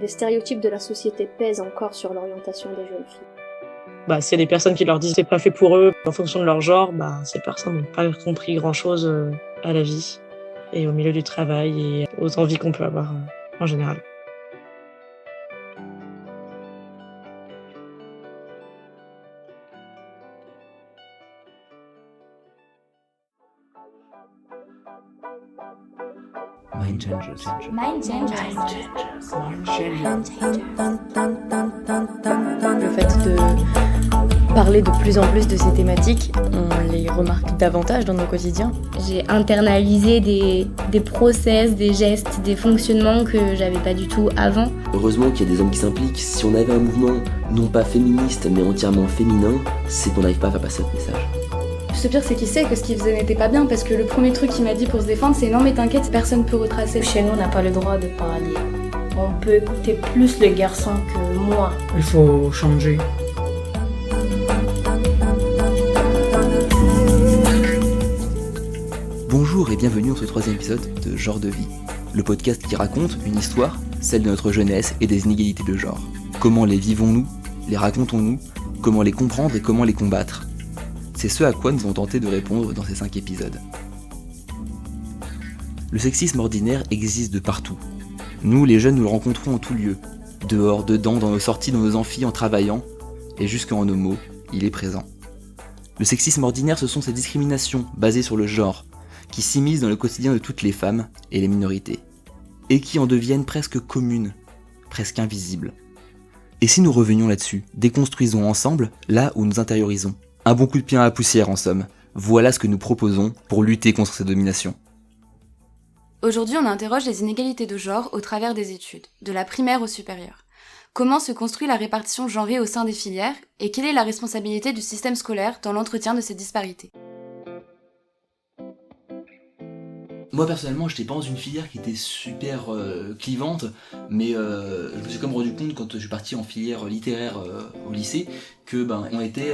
Les stéréotypes de la société pèsent encore sur l'orientation des jeunes filles. S'il y a des personnes qui leur disent que c'est pas fait pour eux en fonction de leur genre, ces personnes n'ont pas compris grand-chose à la vie et au milieu du travail et aux envies qu'on peut avoir en général. Mind Changers. Le fait de parler de plus en plus de ces thématiques, on les remarque davantage dans nos quotidiens. J'ai internalisé des process, des gestes, des fonctionnements que j'avais pas du tout avant. Heureusement qu'il y a des hommes qui s'impliquent. Si on avait un mouvement non pas féministe mais entièrement féminin, c'est qu'on n'arrive pas à faire passer notre message. Le pire, c'est qu'il sait que ce qu'il faisait n'était pas bien, parce que le premier truc qu'il m'a dit pour se défendre, c'est « Non mais t'inquiète, personne peut retracer ». Chez nous, on n'a pas le droit de parler. On peut écouter plus le garçon que moi. Il faut changer. Bonjour et bienvenue dans ce 3e épisode de Genre de vie, le podcast qui raconte une histoire, celle de notre jeunesse et des inégalités de genre. Comment les vivons-nous, les racontons-nous, comment les comprendre et comment les combattre. C'est ce à quoi nous allons tenter de répondre dans ces 5 épisodes. Le sexisme ordinaire existe de partout. Nous, les jeunes, nous le rencontrons en tout lieu. Dehors, dedans, dans nos sorties, dans nos amphis, en travaillant, et jusqu'en homo, il est présent. Le sexisme ordinaire, ce sont ces discriminations basées sur le genre, qui s'immiscent dans le quotidien de toutes les femmes et les minorités, et qui en deviennent presque communes, presque invisibles. Et si nous revenions là-dessus, déconstruisons ensemble là où nous intériorisons. Un bon coup de pied à la poussière en somme. Voilà ce que nous proposons pour lutter contre ces dominations. Aujourd'hui, on interroge les inégalités de genre au travers des études, de la primaire au supérieur. Comment se construit la répartition genrée au sein des filières, et quelle est la responsabilité du système scolaire dans l'entretien de ces disparités ? Moi personnellement, j'étais pas dans une filière qui était super clivante, mais je me suis quand même rendu compte quand je suis parti en filière littéraire au lycée que on était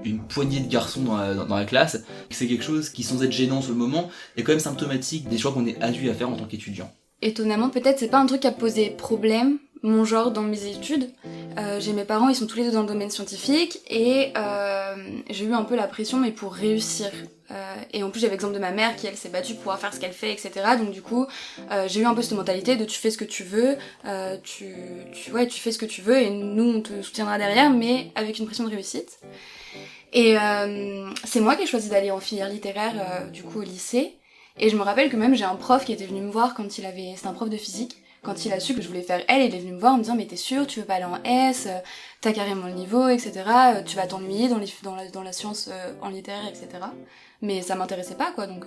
une poignée de garçons dans la classe. C'est quelque chose qui, sans être gênant sur le moment, est quand même symptomatique des choix qu'on est induit à faire en tant qu'étudiant. Étonnamment, peut-être c'est pas un truc qui a posé problème, mon genre, dans mes études. J'ai mes parents, ils sont tous les deux dans le domaine scientifique, et j'ai eu un peu la pression, mais pour réussir. Et en plus, j'avais l'exemple de ma mère qui, elle, s'est battue pour pouvoir faire ce qu'elle fait, etc. Donc du coup, j'ai eu un peu cette mentalité de tu fais ce que tu veux, tu fais ce que tu veux, et nous, on te soutiendra derrière, mais avec une pression de réussite. Et c'est moi qui ai choisi d'aller en filière littéraire, du coup, au lycée. Et je me rappelle que même j'ai un prof qui était venu me voir quand c'était un prof de physique, quand il a su que je voulais faire L, il est venu me voir en me disant « Mais t'es sûre, tu veux pas aller en S, t'as carrément le niveau, etc. Tu vas t'ennuyer dans la science en littéraire, etc. » Mais ça m'intéressait pas, quoi, donc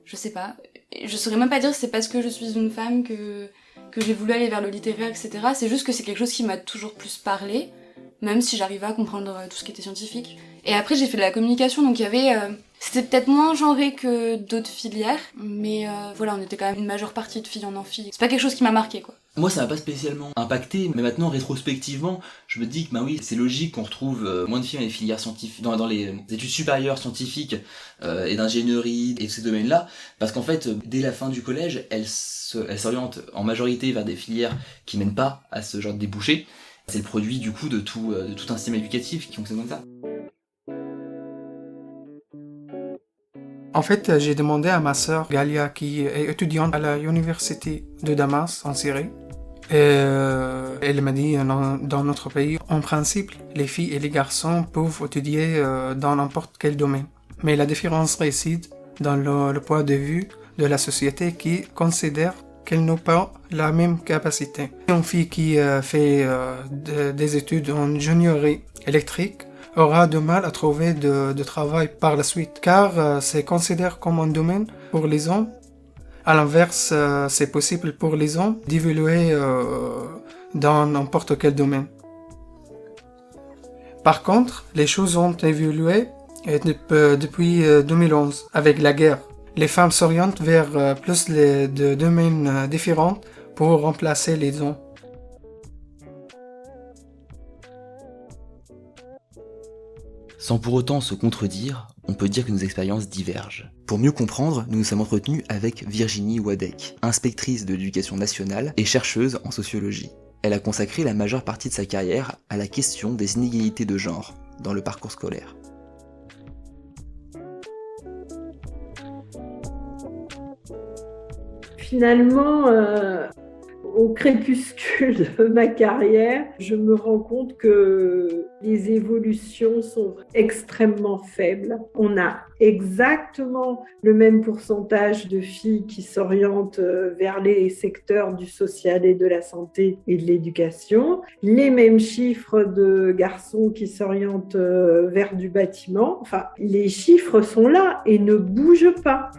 je sais pas. Je saurais même pas dire si c'est parce que je suis une femme que j'ai voulu aller vers le littéraire, etc. C'est juste que c'est quelque chose qui m'a toujours plus parlé, même si j'arrivais à comprendre tout ce qui était scientifique. Et après, j'ai fait de la communication, donc il y avait... C'était peut-être moins genré que d'autres filières, mais voilà, on était quand même une majeure partie de filles en amphi. C'est pas quelque chose qui m'a marqué, quoi. Moi, ça m'a pas spécialement impacté, mais maintenant, rétrospectivement, je me dis que oui, c'est logique qu'on retrouve moins de filles dans les filières scientifiques, dans les études supérieures scientifiques et d'ingénierie et de ces domaines-là, parce qu'en fait, dès la fin du collège, elles s'orientent en majorité vers des filières qui mènent pas à ce genre de débouchés. C'est le produit du coup de tout un système éducatif qui fonctionne comme ça. En fait, j'ai demandé à ma sœur Galia, qui est étudiante à l'université de Damas, en Syrie. Et elle m'a dit, dans notre pays, en principe, les filles et les garçons peuvent étudier dans n'importe quel domaine. Mais la différence réside dans le point de vue de la société qui considère qu'elles n'ont pas la même capacité. Une fille qui fait des études en ingénierie électrique aura du mal à trouver de travail par la suite, car c'est considéré comme un domaine pour les hommes. À l'inverse, c'est possible pour les hommes d'évoluer dans n'importe quel domaine. Par contre, les choses ont évolué depuis 2011, avec la guerre. Les femmes s'orientent vers plus de domaines différents pour remplacer les hommes. Sans pour autant se contredire, on peut dire que nos expériences divergent. Pour mieux comprendre, nous nous sommes entretenus avec Virginie Wadek, inspectrice de l'éducation nationale et chercheuse en sociologie. Elle a consacré la majeure partie de sa carrière à la question des inégalités de genre dans le parcours scolaire. Finalement, au crépuscule de ma carrière, je me rends compte que les évolutions sont extrêmement faibles. On a exactement le même pourcentage de filles qui s'orientent vers les secteurs du social et de la santé et de l'éducation, les mêmes chiffres de garçons qui s'orientent vers du bâtiment. Enfin, les chiffres sont là et ne bougent pas.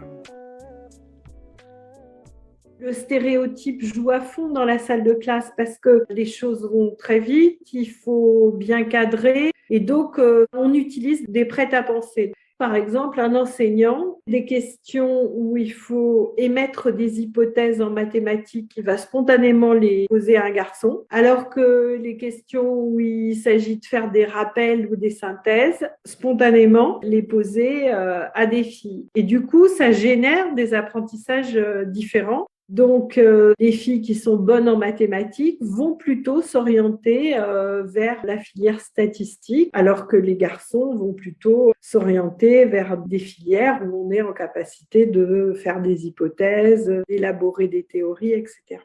Le stéréotype joue à fond dans la salle de classe parce que les choses vont très vite, il faut bien cadrer et donc on utilise des prêts-à-penser. Par exemple, un enseignant, des questions où il faut émettre des hypothèses en mathématiques, il va spontanément les poser à un garçon, alors que les questions où il s'agit de faire des rappels ou des synthèses, spontanément les poser à des filles. Et du coup, ça génère des apprentissages différents. Donc, les filles qui sont bonnes en mathématiques vont plutôt s'orienter vers la filière statistique, alors que les garçons vont plutôt s'orienter vers des filières où on est en capacité de faire des hypothèses, d'élaborer des théories, etc.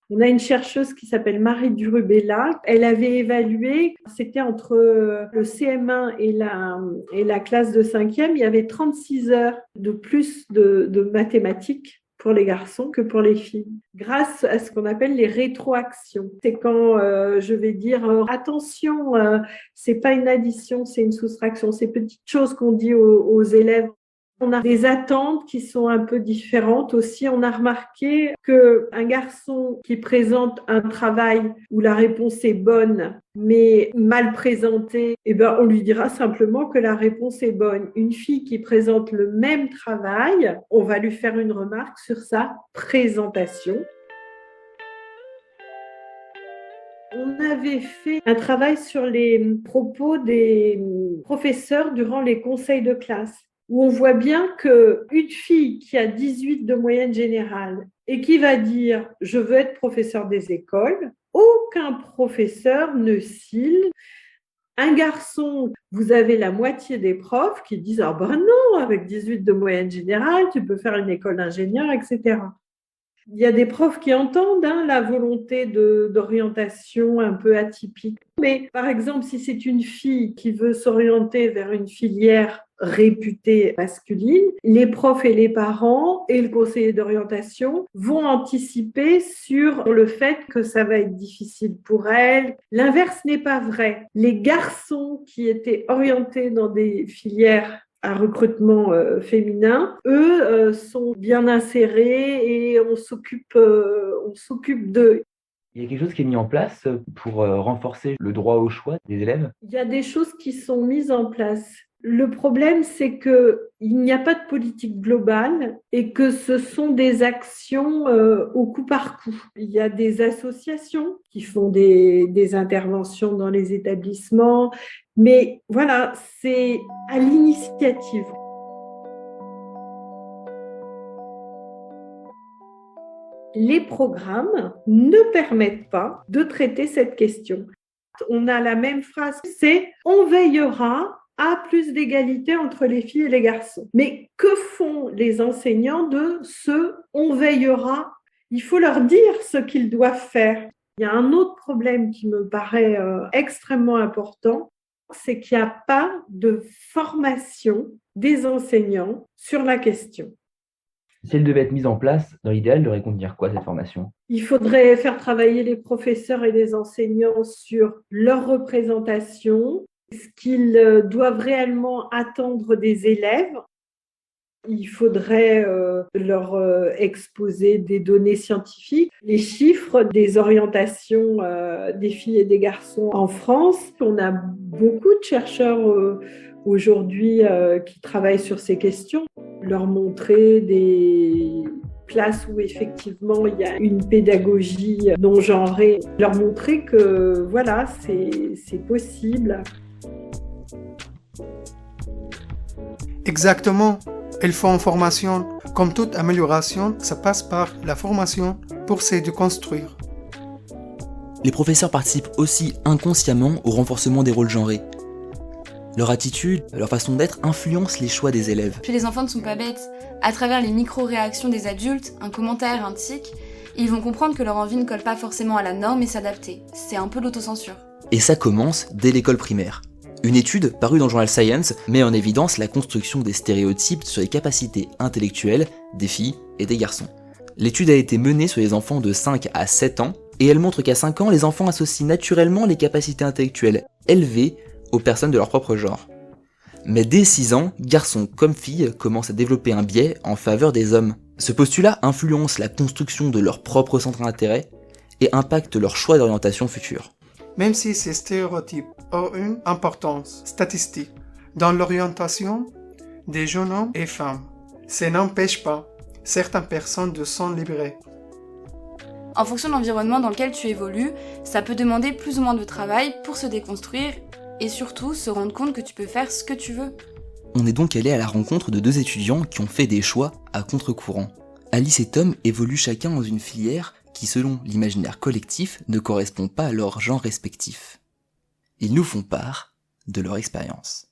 On a une chercheuse qui s'appelle Marie Durubella. Elle avait évalué, c'était entre le CM1 et la classe de 5e, il y avait 36 heures de plus de mathématiques pour les garçons que pour les filles, grâce à ce qu'on appelle les rétroactions. C'est quand je vais dire attention, c'est pas une addition, c'est une soustraction. Ces petites choses qu'on dit aux élèves. On a des attentes qui sont un peu différentes aussi. On a remarqué qu'un garçon qui présente un travail où la réponse est bonne, mais mal présentée, on lui dira simplement que la réponse est bonne. Une fille qui présente le même travail, on va lui faire une remarque sur sa présentation. On avait fait un travail sur les propos des professeurs durant les conseils de classe, où on voit bien qu'une fille qui a 18 de moyenne générale et qui va dire « je veux être professeur des écoles », aucun professeur ne cille. Un garçon, vous avez la moitié des profs qui disent « ah ben non, avec 18 de moyenne générale, tu peux faire une école d'ingénieur, etc. » Il y a des profs qui entendent la volonté d'orientation un peu atypique. Mais par exemple, si c'est une fille qui veut s'orienter vers une filière réputée masculine, les profs et les parents et le conseiller d'orientation vont anticiper sur le fait que ça va être difficile pour elle. L'inverse n'est pas vrai. Les garçons qui étaient orientés dans des filières à recrutement féminin, eux sont bien insérés et on s'occupe d'eux. Il y a quelque chose qui est mis en place pour renforcer le droit au choix des élèves ? Il y a des choses qui sont mises en place. Le problème, c'est qu'il n'y a pas de politique globale et que ce sont des actions au coup par coup. Il y a des associations qui font des interventions dans les établissements, mais voilà, c'est à l'initiative. Les programmes ne permettent pas de traiter cette question. On a la même phrase, c'est « on veillera à plus d'égalité entre les filles et les garçons ». Mais que font les enseignants de ce « on veillera » ? Il faut leur dire ce qu'ils doivent faire. Il y a un autre problème qui me paraît extrêmement important, c'est qu'il n'y a pas de formation des enseignants sur la question. Si elle devait être mise en place, dans l'idéal, devrait contenir quoi cette formation ? Il faudrait faire travailler les professeurs et les enseignants sur leur représentation, ce qu'ils doivent réellement attendre des élèves. Il faudrait leur exposer des données scientifiques, les chiffres des orientations des filles et des garçons en France. On a beaucoup de chercheurs aujourd'hui qui travaillent sur ces questions. Leur montrer des classes où effectivement il y a une pédagogie non genrée. Leur montrer que voilà, c'est possible. Exactement. Il faut une formation. Comme toute amélioration, ça passe par la formation pour se déconstruire. Les professeurs participent aussi inconsciemment au renforcement des rôles genrés. Leur attitude, leur façon d'être influencent les choix des élèves. Puis les enfants ne sont pas bêtes. À travers les micro-réactions des adultes, un commentaire, un tic, ils vont comprendre que leur envie ne colle pas forcément à la norme et s'adapter. C'est un peu l'autocensure. Et ça commence dès l'école primaire. Une étude parue dans le journal Science met en évidence la construction des stéréotypes sur les capacités intellectuelles des filles et des garçons. L'étude a été menée sur les enfants de 5 à 7 ans, et elle montre qu'à 5 ans, les enfants associent naturellement les capacités intellectuelles élevées aux personnes de leur propre genre. Mais dès 6 ans, garçons comme filles commencent à développer un biais en faveur des hommes. Ce postulat influence la construction de leur propre centre d'intérêt et impacte leur choix d'orientation future. Même si ces stéréotypes ont une importance statistique dans l'orientation des jeunes hommes et femmes, ça n'empêche pas certaines personnes de s'en libérer. En fonction de l'environnement dans lequel tu évolues, ça peut demander plus ou moins de travail pour se déconstruire et surtout se rendre compte que tu peux faire ce que tu veux. On est donc allé à la rencontre de 2 étudiants qui ont fait des choix à contre-courant. Alice et Tom évoluent chacun dans une filière qui, selon l'imaginaire collectif, ne correspond pas à leur genre respectif. Ils nous font part de leur expérience.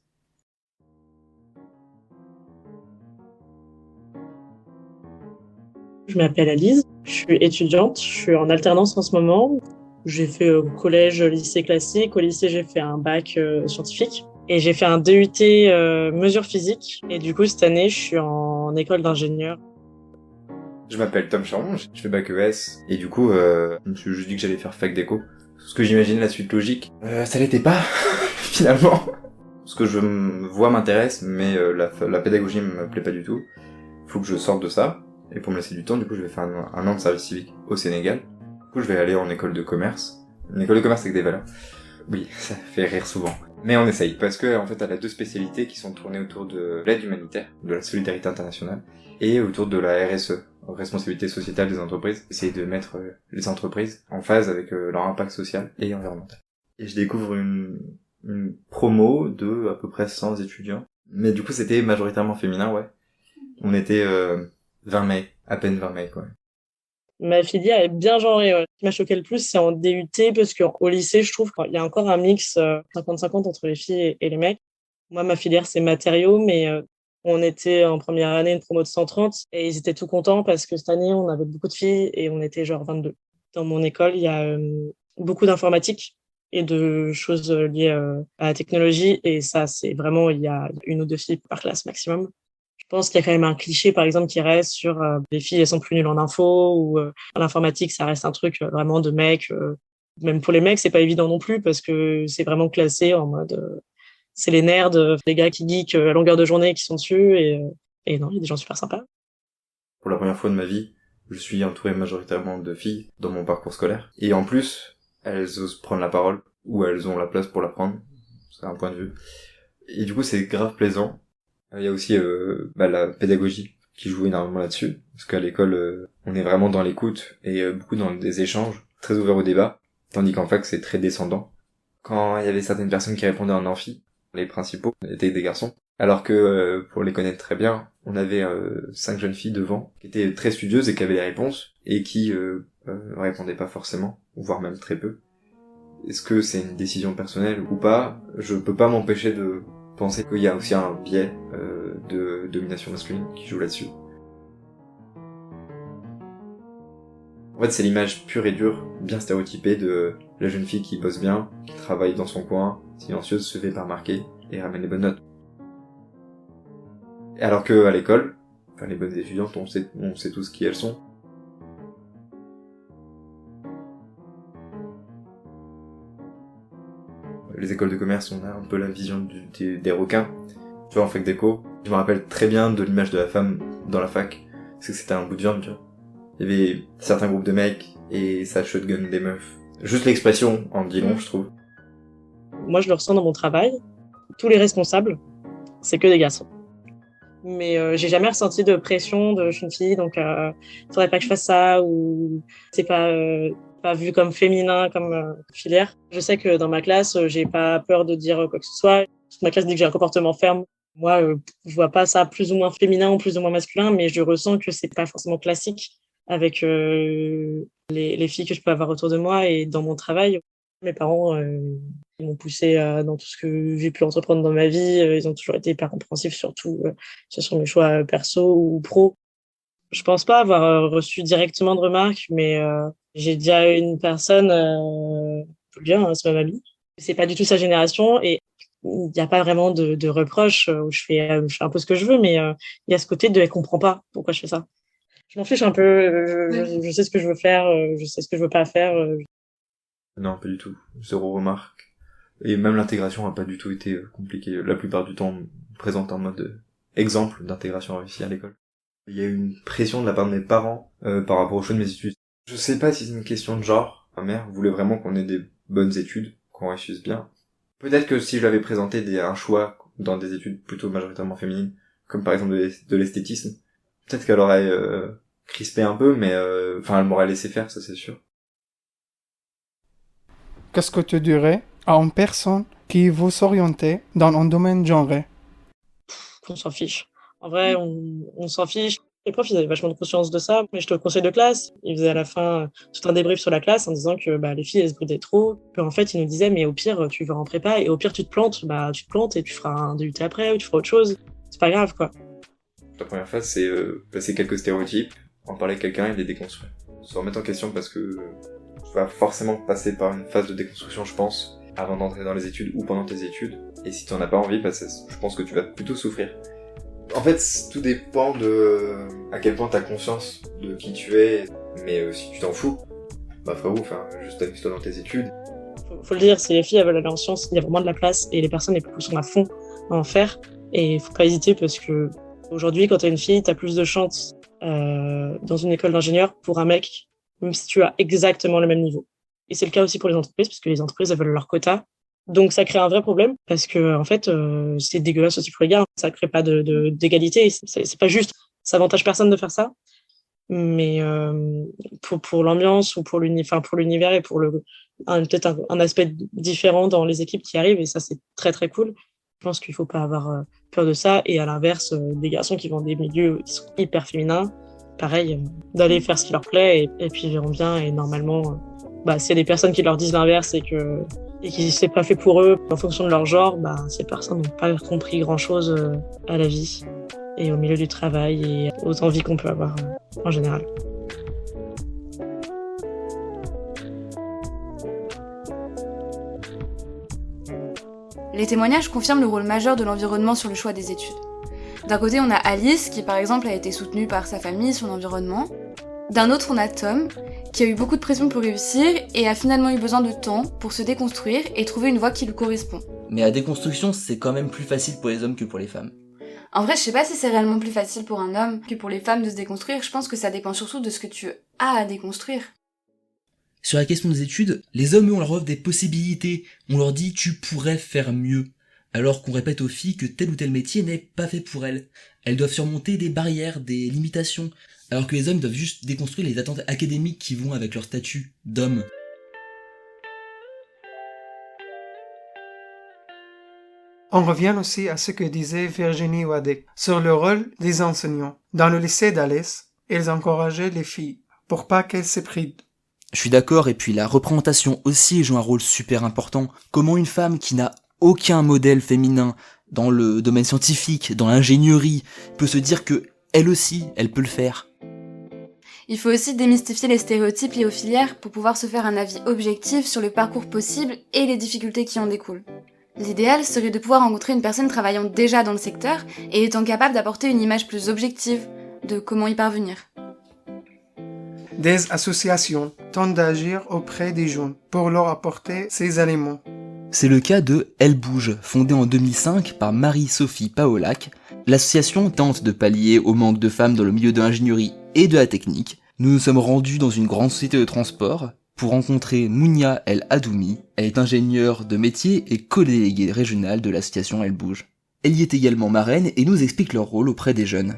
Je m'appelle Alice, je suis étudiante, je suis en alternance en ce moment. J'ai fait collège, lycée classique. Au lycée, j'ai fait un bac scientifique. Et j'ai fait un DUT mesures physiques. Et du coup, cette année, je suis en école d'ingénieur. Je m'appelle Tom Charon, je fais bac ES. Et du coup, je me suis juste dit que j'allais faire fac d'éco. Ce que j'imaginais la suite logique, ça l'était pas, finalement. Ce que je vois m'intéresse, mais la pédagogie me plaît pas du tout. Faut que je sorte de ça. Et pour me laisser du temps, du coup, je vais faire un an de service civique au Sénégal. Du coup, je vais aller en école de commerce. Une école de commerce avec des valeurs. Oui, ça fait rire souvent. Mais on essaye, parce que en fait, elle a 2 spécialités qui sont tournées autour de l'aide humanitaire, de la solidarité internationale, et autour de la RSE, responsabilité sociétale des entreprises. Essayer de mettre les entreprises en phase avec leur impact social et environnemental. Et je découvre une promo de à peu près 100 étudiants. Mais du coup, c'était majoritairement féminin, ouais. On était 20 mai, à peine 20 mai, quoi. Ma filière est bien genrée. Ouais. Ce qui m'a choqué le plus, c'est en DUT, parce qu'au lycée, je trouve qu'il y a encore un mix 50-50 entre les filles et les mecs. Moi, ma filière, c'est matériaux, mais on était en première année une promo de 130, et ils étaient tout contents parce que cette année, on avait beaucoup de filles et on était genre 22. Dans mon école, il y a beaucoup d'informatique et de choses liées à la technologie, et ça, c'est vraiment, il y a 1 ou 2 filles par classe maximum. Je pense qu'il y a quand même un cliché, par exemple, qui reste sur les filles, elles sont plus nulles en info, ou l'informatique, ça reste un truc vraiment de mecs. Même pour les mecs, c'est pas évident non plus, parce que c'est vraiment classé en mode c'est les nerds, les gars qui geekent à longueur de journée qui sont dessus, et non, il y a des gens super sympas. Pour la première fois de ma vie, je suis entouré majoritairement de filles dans mon parcours scolaire. Et en plus, elles osent prendre la parole, ou elles ont la place pour la prendre. C'est un point de vue. Et du coup, c'est grave plaisant. Il y a aussi la pédagogie qui joue énormément là-dessus, parce qu'à l'école, on est vraiment dans l'écoute et beaucoup dans des échanges, très ouverts au débat, tandis qu'en fac, c'est très descendant. Quand il y avait certaines personnes qui répondaient en amphi, les principaux étaient des garçons, alors que pour les connaître très bien, on avait 5 jeunes filles devant, qui étaient très studieuses et qui avaient les réponses, et qui répondaient pas forcément, voire même très peu. Est-ce que c'est une décision personnelle ou pas? Je peux pas m'empêcher de penser qu'il y a aussi un biais de domination masculine qui joue là-dessus. En fait, c'est l'image pure et dure, bien stéréotypée de la jeune fille qui bosse bien, qui travaille dans son coin, silencieuse, se fait pas remarquer et ramène les bonnes notes. Alors que à l'école, enfin les bonnes étudiantes, on sait tous qui elles sont. Les écoles de commerce, on a un peu la vision des requins. Tu vois, en fac d'éco, je me rappelle très bien de l'image de la femme dans la fac, parce que c'était un bout de viande, tu vois. Il y avait certains groupes de mecs, et ça shotgun des meufs. Juste l'expression en dit long, je trouve. Moi, je le ressens dans mon travail. Tous les responsables, c'est que des garçons. Mais j'ai jamais ressenti de pression de je suis une fille, donc faudrait pas que je fasse ça, ou c'est pas vu comme féminin, comme filière. Je sais que dans ma classe, j'ai pas peur de dire quoi que ce soit. Toute ma classe dit que j'ai un comportement ferme. Moi, je vois pas ça plus ou moins féminin ou plus ou moins masculin, mais je ressens que c'est pas forcément classique avec les filles que je peux avoir autour de moi et dans mon travail. Mes parents, ils m'ont poussé dans tout ce que j'ai pu entreprendre dans ma vie. Ils ont toujours été hyper compréhensifs, surtout sur mes choix perso ou pro. Je pense pas avoir reçu directement de remarques, mais j'ai déjà eu une personne, faut le dire, hein, c'est ma mamie. C'est pas du tout sa génération et il n'y a pas vraiment de reproches où je fais un peu ce que je veux, mais il y a ce côté de elle comprend pas pourquoi je fais ça. Je m'en fiche un peu, je sais ce que je veux faire, je sais ce que je veux pas faire. Non, pas du tout. Zéro remarque. Et même l'intégration a pas du tout été compliquée. La plupart du temps, on me présente en mode exemple d'intégration réussie à l'école. Il y a eu une pression de la part de mes parents par rapport au choix de mes études. Je sais pas si c'est une question de genre. Ma mère voulait vraiment qu'on ait des bonnes études, qu'on réussisse bien. Peut-être que si je l'avais présenté un choix dans des études plutôt majoritairement féminines, comme par exemple de l'esthétisme, peut-être qu'elle aurait crispé un peu, mais elle m'aurait laissé faire, ça c'est sûr. Qu'est-ce que tu dirais à une personne qui veut s'orienter dans un domaine genré? On s'en fiche. En vrai, on s'en fiche. Les profs, ils avaient vachement de conscience de ça, mais je te conseille de classe. Ils faisaient à la fin tout un débrief sur la classe en disant que les filles, elles se bridaient trop. Puis en fait, ils nous disaient, mais au pire, tu vas en prépa, et au pire, tu te plantes, tu te plantes et tu feras un DUT après, ou tu feras autre chose. C'est pas grave, quoi. La première phase, c'est placer quelques stéréotypes, en parler avec quelqu'un et les déconstruire. Se remettre en question parce que tu vas forcément passer par une phase de déconstruction, je pense, avant d'entrer dans les études ou pendant tes études. Et si t'en as pas envie, je pense que tu vas plutôt souffrir. En fait, tout dépend de à quel point t'as conscience de qui tu es, mais si tu t'en fous, frérot, juste amuse-toi dans tes études. Faut le dire, si les filles elles veulent aller en sciences, il y a vraiment de la place et les personnes les plus sont à fond à en faire. Et faut pas hésiter parce que aujourd'hui, quand t'es une fille, t'as plus de chances dans une école d'ingénieur pour un mec, même si tu as exactement le même niveau. Et c'est le cas aussi pour les entreprises, parce que les entreprises elles veulent leur quota. Donc ça crée un vrai problème parce que en fait c'est dégueulasse aussi pour les gars, ça crée pas d'égalité, c'est pas juste, ça avantage personne de faire ça, mais pour l'ambiance ou pour l'univers et pour peut-être un aspect différent dans les équipes qui arrivent, et ça c'est très très cool. Je pense qu'il faut pas avoir peur de ça, et à l'inverse des garçons qui vont dans des milieux qui sont hyper féminins, pareil, d'aller faire ce qui leur plaît et puis ils verront bien. Et normalement s'il y a des personnes qui leur disent l'inverse et qui c'est pas fait pour eux en fonction de leur genre, ces personnes n'ont pas compris grand chose à la vie et au milieu du travail et aux envies qu'on peut avoir en général. Les témoignages confirment le rôle majeur de l'environnement sur le choix des études. D'un côté, on a Alice, qui par exemple a été soutenue par sa famille, son environnement. D'un autre, on a Tom, qui a eu beaucoup de pression pour réussir et a finalement eu besoin de temps pour se déconstruire et trouver une voie qui lui correspond. Mais la déconstruction, c'est quand même plus facile pour les hommes que pour les femmes. En vrai, je sais pas si c'est réellement plus facile pour un homme que pour les femmes de se déconstruire, je pense que ça dépend surtout de ce que tu as à déconstruire. Sur la question des études, les hommes, eux, on leur offre des possibilités. On leur dit « tu pourrais faire mieux », alors qu'on répète aux filles que tel ou tel métier n'est pas fait pour elles. Elles doivent surmonter des barrières, des limitations, alors que les hommes doivent juste déconstruire les attentes académiques qui vont avec leur statut d'homme. On revient aussi à ce que disait Virginie Wadek sur le rôle des enseignants. Dans le lycée d'Alès, ils encourageaient les filles pour pas qu'elles se brident. Je suis d'accord, et puis la représentation aussi joue un rôle super important. Comment une femme qui n'a aucun modèle féminin dans le domaine scientifique, dans l'ingénierie, peut se dire que elle aussi, elle peut le faire. Il faut aussi démystifier les stéréotypes liés aux filières pour pouvoir se faire un avis objectif sur le parcours possible et les difficultés qui en découlent. L'idéal serait de pouvoir rencontrer une personne travaillant déjà dans le secteur et étant capable d'apporter une image plus objective de comment y parvenir. Des associations tentent d'agir auprès des jeunes pour leur apporter ces éléments. C'est le cas de Elle Bouge, fondée en 2005 par Marie-Sophie Paolac. L'association tente de pallier au manque de femmes dans le milieu de l'ingénierie et de la technique. Nous nous sommes rendus dans une grande société de transport pour rencontrer Mounia El Hadoumi. Elle est ingénieure de métier et co-déléguée régionale de l'association Elle Bouge. Elle y est également marraine et nous explique leur rôle auprès des jeunes.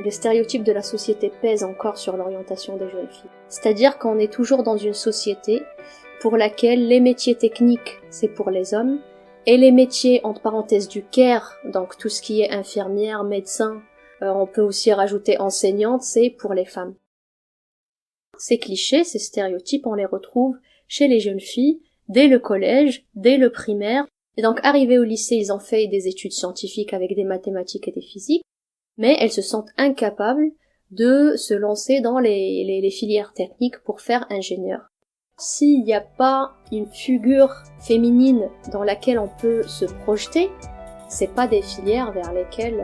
Les stéréotypes de la société pèsent encore sur l'orientation des jeunes filles. C'est-à-dire qu'on est toujours dans une société pour laquelle les métiers techniques, c'est pour les hommes, et les métiers, entre parenthèses, du care, donc tout ce qui est infirmière, médecin, on peut aussi rajouter enseignante, c'est pour les femmes. Ces clichés, ces stéréotypes, on les retrouve chez les jeunes filles, dès le collège, dès le primaire, et donc arrivées au lycée, ils ont fait des études scientifiques avec des mathématiques et des physiques, mais elles se sentent incapables de se lancer dans les filières techniques pour faire ingénieur. S'il n'y a pas une figure féminine dans laquelle on peut se projeter, c'est pas des filières vers lesquelles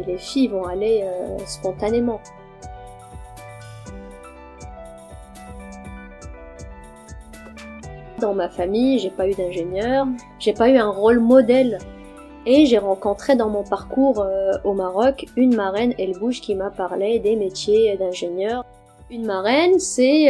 les filles vont aller spontanément. Dans ma famille, j'ai pas eu d'ingénieur, j'ai pas eu un rôle modèle. Et j'ai rencontré dans mon parcours au Maroc une marraine El Bouch qui m'a parlé des métiers d'ingénieur. Une marraine, c'est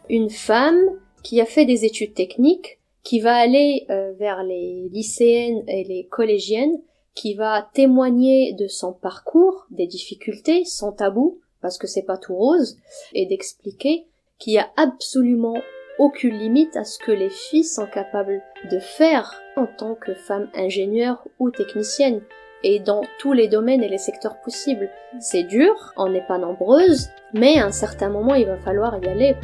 une femme qui a fait des études techniques, qui va aller vers les lycéennes et les collégiennes, qui va témoigner de son parcours, des difficultés, sans tabou, parce que c'est pas tout rose, et d'expliquer qu'il y a absolument aucune limite à ce que les filles sont capables de faire en tant que femmes ingénieures ou techniciennes, et dans tous les domaines et les secteurs possibles. C'est dur, on n'est pas nombreuses, mais à un certain moment il va falloir y aller.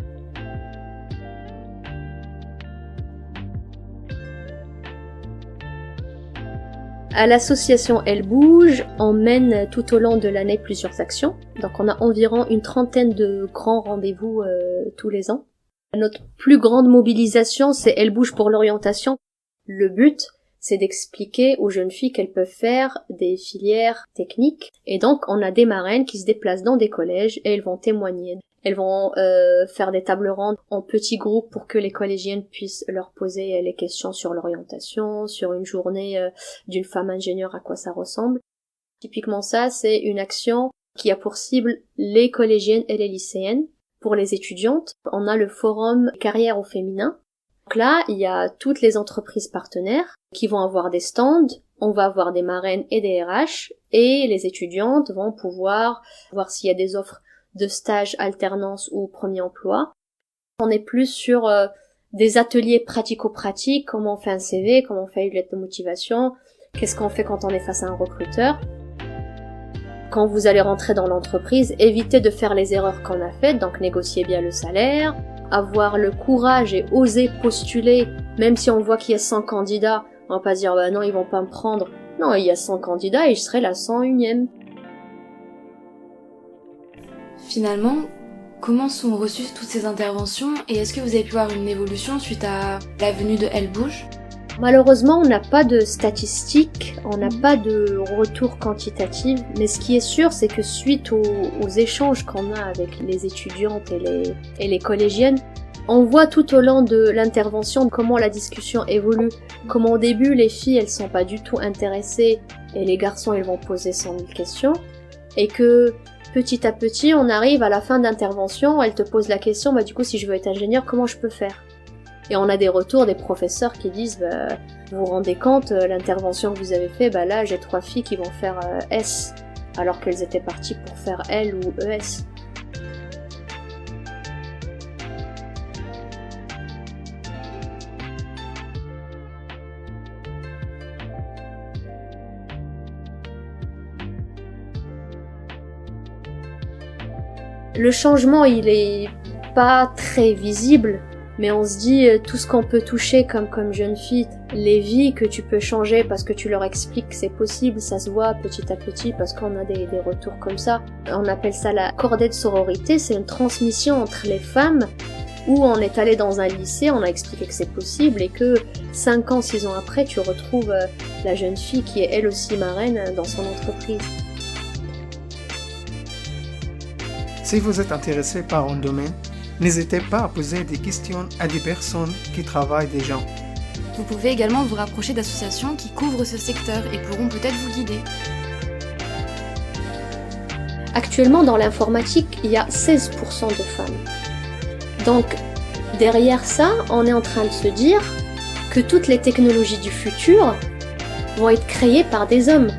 À l'association Elle Bouge, on mène tout au long de l'année plusieurs actions, donc on a environ une trentaine de grands rendez-vous tous les ans. Notre plus grande mobilisation, c'est Elle Bouge pour l'orientation. Le but, c'est d'expliquer aux jeunes filles qu'elles peuvent faire des filières techniques. Et donc, on a des marraines qui se déplacent dans des collèges et elles vont témoigner. Elles vont faire des tables rondes en petits groupes pour que les collégiennes puissent leur poser les questions sur l'orientation, sur une journée d'une femme ingénieure, à quoi ça ressemble. Typiquement ça, c'est une action qui a pour cible les collégiennes et les lycéennes. Pour les étudiantes, on a le forum carrière au féminin. Donc là, il y a toutes les entreprises partenaires qui vont avoir des stands, on va avoir des marraines et des RH, et les étudiantes vont pouvoir voir s'il y a des offres de stage, alternance ou premier emploi. On est plus sur des ateliers pratico-pratiques, comment on fait un CV, comment on fait une lettre de motivation, qu'est-ce qu'on fait quand on est face à un recruteur. Quand vous allez rentrer dans l'entreprise, évitez de faire les erreurs qu'on a faites, donc négocier bien le salaire, avoir le courage et oser postuler, même si on voit qu'il y a 100 candidats, on va pas dire bah non, ils vont pas me prendre. Non, il y a 100 candidats et je serai la 101e. Finalement, comment sont reçues toutes ces interventions et est-ce que vous avez pu voir une évolution suite à la venue de Elle Bouge ? Malheureusement, on n'a pas de statistiques, on n'a pas de retour quantitatif, mais ce qui est sûr, c'est que suite aux échanges qu'on a avec les étudiantes et les collégiennes, on voit tout au long de l'intervention comment la discussion évolue, comment au début les filles elles sont pas du tout intéressées et les garçons ils vont poser 100 000 questions, et que petit à petit on arrive à la fin d'intervention, elle te pose la question, bah du coup si je veux être ingénieur, comment je peux faire ? Et on a des retours des professeurs qui disent bah, vous vous rendez compte, l'intervention que vous avez fait, bah là j'ai 3 filles qui vont faire S, alors qu'elles étaient parties pour faire L ou ES. Le changement, il est pas très visible, mais on se dit tout ce qu'on peut toucher comme jeune fille, les vies que tu peux changer parce que tu leur expliques que c'est possible, ça se voit petit à petit parce qu'on a des retours comme ça. On appelle ça la cordée de sororité, c'est une transmission entre les femmes où on est allé dans un lycée, on a expliqué que c'est possible et que 5 ans, 6 ans après, tu retrouves la jeune fille qui est elle aussi marraine dans son entreprise. Si vous êtes intéressé par un domaine, n'hésitez pas à poser des questions à des personnes qui travaillent déjà. Vous pouvez également vous rapprocher d'associations qui couvrent ce secteur et pourront peut-être vous guider. Actuellement, dans l'informatique, il y a 16% de femmes. Donc, derrière ça, on est en train de se dire que toutes les technologies du futur vont être créées par des hommes.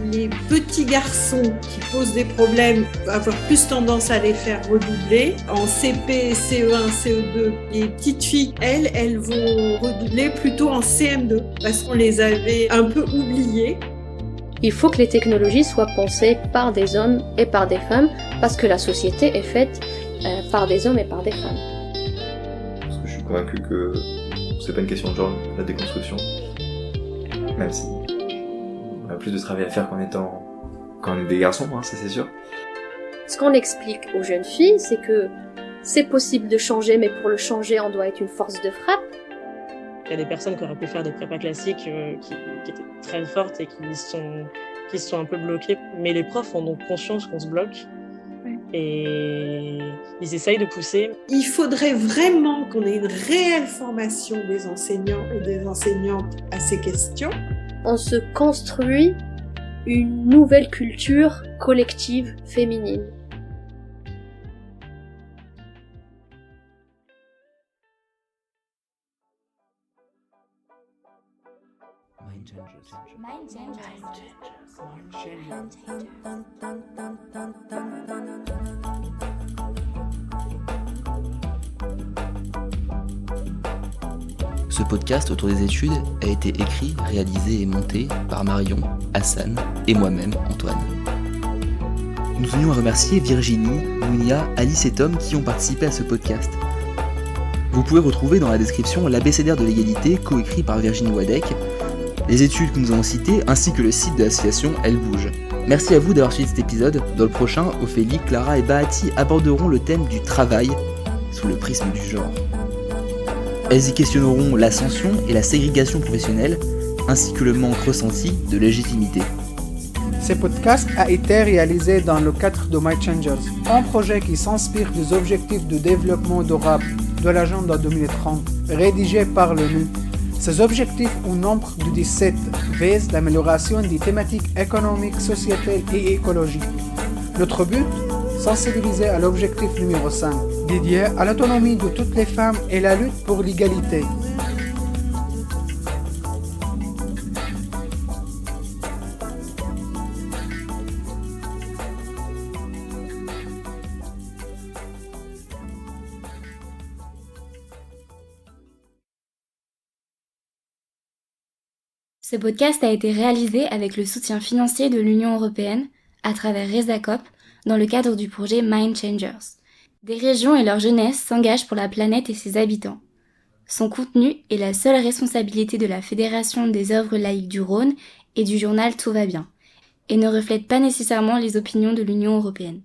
Les petits garçons qui posent des problèmes vont avoir plus tendance à les faire redoubler. En CP, CE1, CE2, les petites filles, elles vont redoubler plutôt en CM2 parce qu'on les avait un peu oubliées. Il faut que les technologies soient pensées par des hommes et par des femmes parce que la société est faite par des hommes et par des femmes. Parce que je suis convaincu que c'est pas une question de genre, la déconstruction. Même si on a plus de travail à faire quand on est des garçons, hein, ça c'est sûr. Ce qu'on explique aux jeunes filles, c'est que c'est possible de changer, mais pour le changer, on doit être une force de frappe. Il y a des personnes qui auraient pu faire des prépas classiques qui étaient très fortes et qui se sont un peu bloquées. Mais les profs ont donc conscience qu'on se bloque. Et ils essayent de pousser. Il faudrait vraiment qu'on ait une réelle formation des enseignants et des enseignantes à ces questions. On se construit une nouvelle culture collective féminine. Ce podcast autour des études a été écrit, réalisé et monté par Marion, Hassan et moi-même, Antoine. Nous tenions à remercier Virginie, Mounia, Alice et Tom qui ont participé à ce podcast. Vous pouvez retrouver dans la description l'abécédaire de l'égalité coécrit par Virginie Wadek, les études que nous avons citées ainsi que le site de l'association Elle Bouge. Merci à vous d'avoir suivi cet épisode. Dans le prochain, Ophélie, Clara et Bahati aborderont le thème du travail sous le prisme du genre. Elles y questionneront l'ascension et la ségrégation professionnelle, ainsi que le manque ressenti de légitimité. Ce podcast a été réalisé dans le cadre de My Changers, un projet qui s'inspire des objectifs de développement durable de l'agenda 2030, rédigé par l'ONU. Ces objectifs, au nombre de 17, visent l'amélioration des thématiques économiques, sociétales et écologiques. Notre but, sensibiliser à l'objectif numéro 5, dédié à l'autonomie de toutes les femmes et la lutte pour l'égalité. Ce podcast a été réalisé avec le soutien financier de l'Union européenne à travers Resacop dans le cadre du projet Mind Changers. Des régions et leur jeunesse s'engagent pour la planète et ses habitants. Son contenu est la seule responsabilité de la Fédération des œuvres laïques du Rhône et du journal Tout va bien, et ne reflète pas nécessairement les opinions de l'Union européenne.